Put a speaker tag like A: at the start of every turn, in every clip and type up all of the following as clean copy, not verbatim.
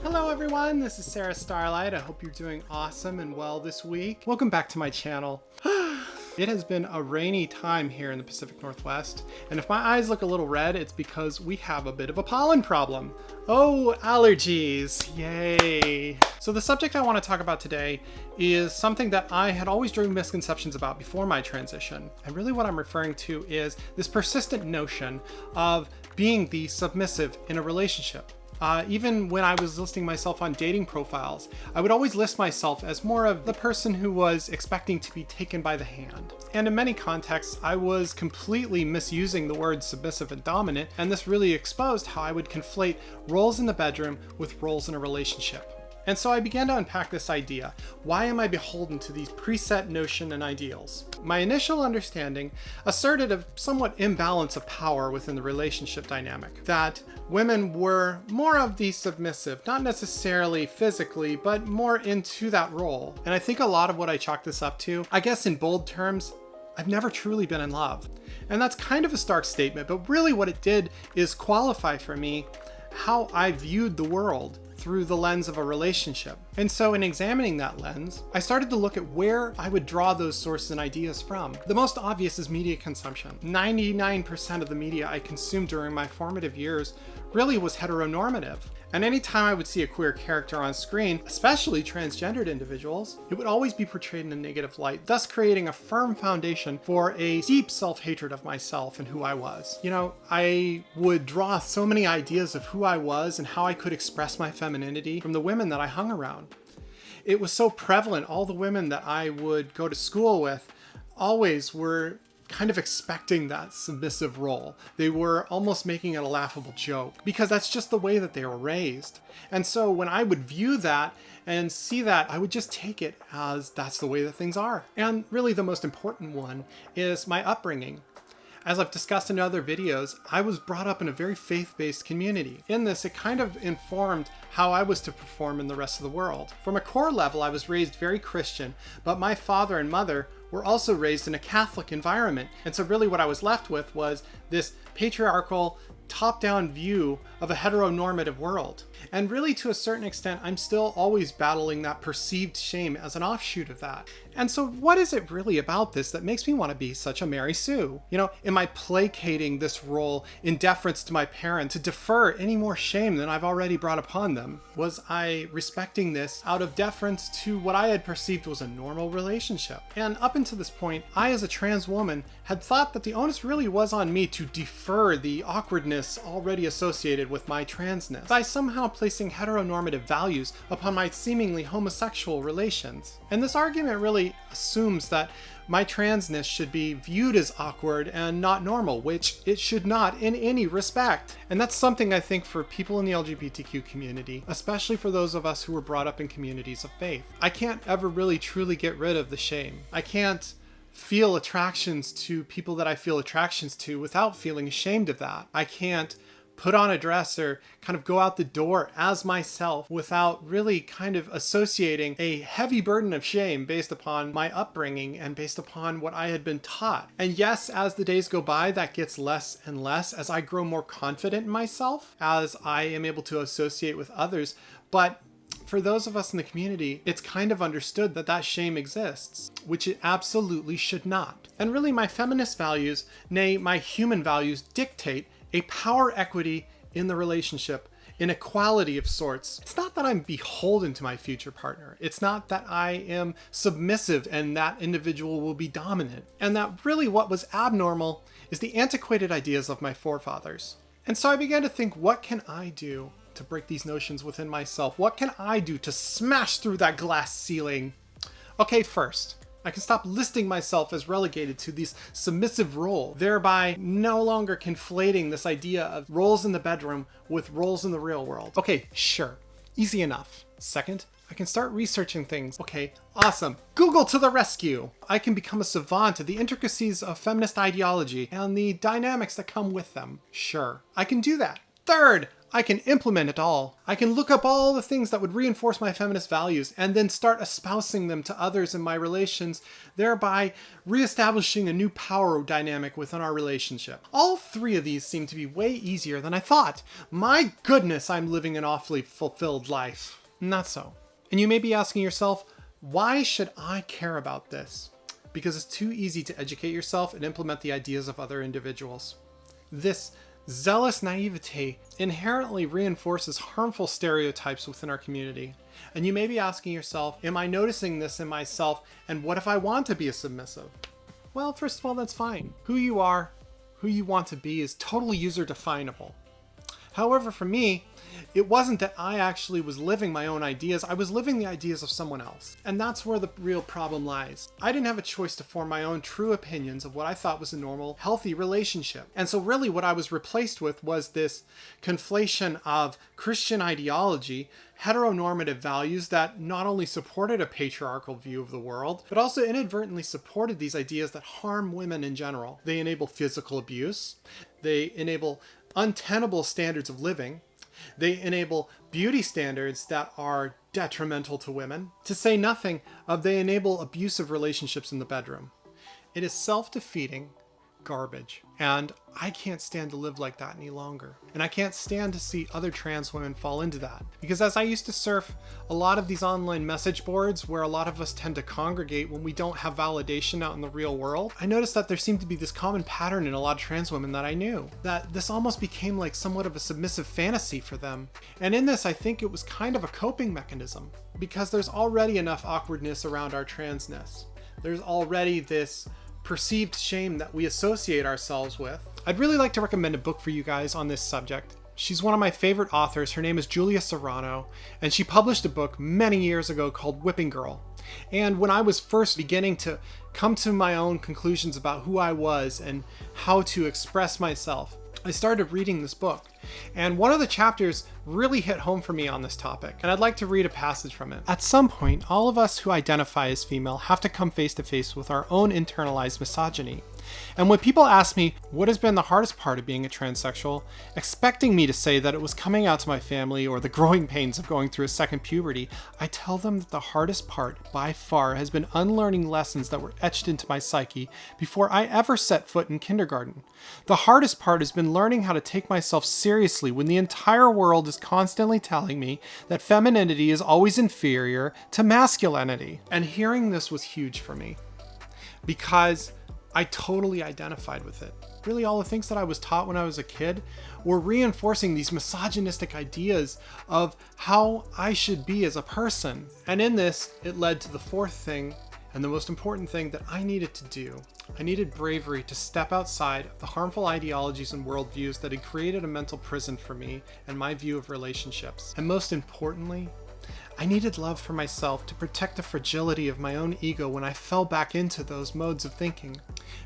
A: Hello everyone, this is Sarah Starlight. I hope you're doing awesome and well this week. Welcome back to my channel. It has been a rainy time here in the Pacific Northwest, and if my eyes look a little red, it's because we have a bit of a pollen problem. Oh, allergies, yay. So the subject I want to talk about today is something that I had always dreamed misconceptions about before my transition. And really what I'm referring to is this persistent notion of being the submissive in a relationship. Even when I was listing myself on dating profiles, I would always list myself as more of the person who was expecting to be taken by the hand. And in many contexts, I was completely misusing the words submissive and dominant, and this really exposed how I would conflate roles in the bedroom with roles in a relationship. And so I began to unpack this idea. Why am I beholden to these preset notions and ideals? My initial understanding asserted a somewhat imbalance of power within the relationship dynamic, that women were more of the submissive, not necessarily physically, but more into that role. And I think a lot of what I chalk this up to, I guess in bold terms, I've never truly been in love. And that's kind of a stark statement, but really what it did is qualify for me how I viewed the world through the lens of a relationship. And so in examining that lens, I started to look at where I would draw those sources and ideas from. The most obvious is media consumption. 99% of the media I consumed during my formative years really was heteronormative. And anytime I would see a queer character on screen, especially transgendered individuals, it would always be portrayed in a negative light, thus creating a firm foundation for a deep self-hatred of myself and who I was. You know, I would draw so many ideas of who I was and how I could express my femininity from the women that I hung around. It was so prevalent. All the women that I would go to school with always were kind of expecting that submissive role. They were almost making it a laughable joke because that's just the way that they were raised. And so when I would view that and see that, I would just take it as that's the way that things are. And really the most important one is my upbringing. As I've discussed in other videos, I was brought up in a very faith-based community. In this, it kind of informed how I was to perform in the rest of the world. From a core level, I was raised very Christian, but my father and mother were also raised in a Catholic environment. And so really what I was left with was this patriarchal, top-down view of a heteronormative world. And really to a certain extent, I'm still always battling that perceived shame as an offshoot of that. And so what is it really about this that makes me want to be such a Mary Sue? You know, am I placating this role in deference to my parents to defer any more shame than I've already brought upon them? Was I respecting this out of deference to what I had perceived was a normal relationship? And up until this point, I as a trans woman had thought that the onus really was on me to defer the awkwardness already associated with my transness by somehow placing heteronormative values upon my seemingly homosexual relations. And this argument really assumes that my transness should be viewed as awkward and not normal, which it should not in any respect. And that's something I think for people in the LGBTQ community, especially for those of us who were brought up in communities of faith. I can't ever really truly get rid of the shame. I can't feel attractions to people that I feel attractions to without feeling ashamed of that. I can't put on a dress or kind of go out the door as myself without really kind of associating a heavy burden of shame based upon my upbringing and based upon what I had been taught. And yes, as the days go by, that gets less and less as I grow more confident in myself, as I am able to associate with others. But for those of us in the community, it's kind of understood that that shame exists, which it absolutely should not. And really my feminist values, nay, my human values, dictate a power equity in the relationship, an equality of sorts. It's not that I'm beholden to my future partner. It's not that I am submissive and that individual will be dominant. And that really what was abnormal is the antiquated ideas of my forefathers. And so I began to think, what can I do to break these notions within myself? What can I do to smash through that glass ceiling? Okay, first, I can stop listing myself as relegated to this submissive role, thereby no longer conflating this idea of roles in the bedroom with roles in the real world. Okay, sure, easy enough. Second, I can start researching things. Okay, awesome. Google to the rescue. I can become a savant of the intricacies of feminist ideology and the dynamics that come with them. Sure, I can do that. Third, I can implement it all. I can look up all the things that would reinforce my feminist values and then start espousing them to others in my relations, thereby reestablishing a new power dynamic within our relationship. All three of these seem to be way easier than I thought. My goodness, I'm living an awfully fulfilled life. Not so. And you may be asking yourself, why should I care about this? Because it's too easy to educate yourself and implement the ideas of other individuals. This zealous naivete inherently reinforces harmful stereotypes within our community. And you may be asking yourself, am I noticing this in myself? And what if I want to be a submissive? Well, first of all, that's fine. Who you are, who you want to be is totally user definable. However, for me, it wasn't that I actually was living my own ideas, I was living the ideas of someone else. And that's where the real problem lies. I didn't have a choice to form my own true opinions of what I thought was a normal, healthy relationship. And so really what I was replaced with was this conflation of Christian ideology, heteronormative values that not only supported a patriarchal view of the world, but also inadvertently supported these ideas that harm women in general. They enable physical abuse, they enable untenable standards of living, they enable beauty standards that are detrimental to women, to say nothing of they enable abusive relationships in the bedroom. It is self-defeating garbage, and I can't stand to live like that any longer. And I can't stand to see other trans women fall into that. Because as I used to surf a lot of these online message boards where a lot of us tend to congregate when we don't have validation out in the real world, I noticed that there seemed to be this common pattern in a lot of trans women that I knew. That this almost became like somewhat of a submissive fantasy for them. And in this, I think it was kind of a coping mechanism. Because there's already enough awkwardness around our transness. There's already this perceived shame that we associate ourselves with. I'd really like to recommend a book for you guys on this subject. She's one of my favorite authors. Her name is Serano, and she published a book many years ago called Whipping Girl. And when I was first beginning to come to my own conclusions about who I was and how to express myself, I started reading this book. And one of the chapters really hit home for me on this topic, and I'd like to read a passage from it. At some point, all of us who identify as female have to come face to face with our own internalized misogyny. And when people ask me what has been the hardest part of being a transsexual, expecting me to say that it was coming out to my family or the growing pains of going through a second puberty, I tell them that the hardest part by far has been unlearning lessons that were etched into my psyche before I ever set foot in kindergarten. The hardest part has been learning how to take myself seriously when the entire world is constantly telling me that femininity is always inferior to masculinity. And hearing this was huge for me because I totally identified with it. Really, all the things that I was taught when I was a kid were reinforcing these misogynistic ideas of how I should be as a person. And in this, it led to the fourth thing, and the most important thing that I needed to do. I needed bravery to step outside of the harmful ideologies and worldviews that had created a mental prison for me and my view of relationships. And most importantly, I needed love for myself to protect the fragility of my own ego when I fell back into those modes of thinking.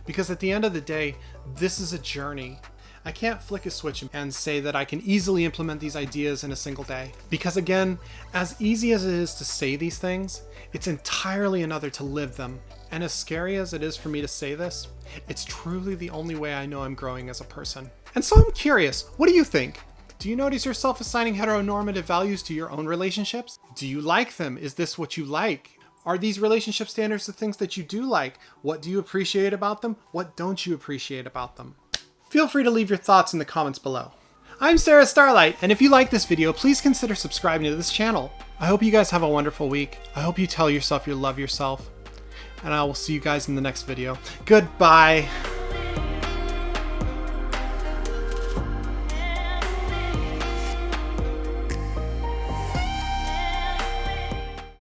A: Because at the end of the day, this is a journey. I can't flick a switch and say that I can easily implement these ideas in a single day. Because again, as easy as it is to say these things, it's entirely another to live them. And as scary as it is for me to say this, it's truly the only way I know I'm growing as a person. And so I'm curious, what do you think? Do you notice yourself assigning heteronormative values to your own relationships? Do you like them? Is this what you like? Are these relationship standards the things that you do like? What do you appreciate about them? What don't you appreciate about them? Feel free to leave your thoughts in the comments below. I'm Sarah Starlight, and if you like this video, please consider subscribing to this channel. I hope you guys have a wonderful week. I hope you tell yourself you love yourself, and I will see you guys in the next video. Goodbye.